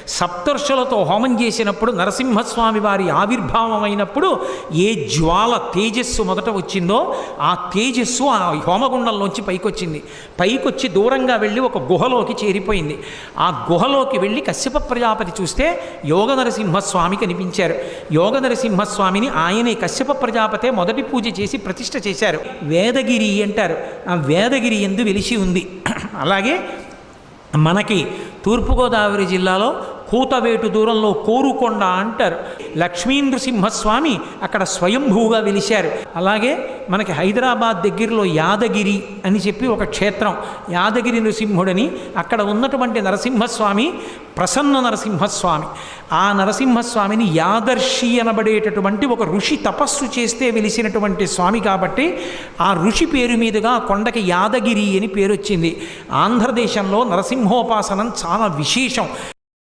సప్తర్షులతో హోమం చేసినప్పుడు నరసింహస్వామి వారి ఆవిర్భావం అయినప్పుడు ఏ జ్వాల తేజస్సు మొదట వచ్చిందో ఆ తేజస్సు ఆ హోమగుండంలోంచి పైకొచ్చింది. పైకొచ్చి దూరంగా వెళ్ళి ఒక గుహలోకి చేరిపోయింది. ఆ గుహలోకి వెళ్ళి కశ్యప ప్రజాపతి చూస్తే యోగ నరసింహస్వామి కనిపించారు. యోగ నరసింహస్వామిని ఆయనే కశ్యప ప్రజాపతే మొదటి పూజ చేసి ప్రతిష్ఠ చేశారు. వేదగిరి అంటారు. ఆ వేదగిరి యందు వెలిసి ఉంది. అలాగే మనకి తూర్పుగోదావరి జిల్లాలో కూతవేటు దూరంలో కోరుకొండ అంటారు. లక్ష్మీనృసింహస్వామి అక్కడ స్వయంభూగా వెలిశారు. అలాగే మనకి హైదరాబాద్ దగ్గరలో యాదగిరి అని చెప్పి ఒక క్షేత్రం, యాదగిరి నృసింహుడని, అక్కడ ఉన్నటువంటి నరసింహస్వామి ప్రసన్న నరసింహస్వామి. ఆ నరసింహస్వామిని యాదర్శి అనబడేటటువంటి ఒక ఋషి తపస్సు చేస్తే వెలిసినటువంటి స్వామి కాబట్టి ఆ ఋషి పేరు మీదుగా కొండకి యాదగిరి అని పేరు వచ్చింది. ఆంధ్రదేశంలో నరసింహోపాసనం చాలా విశేషం.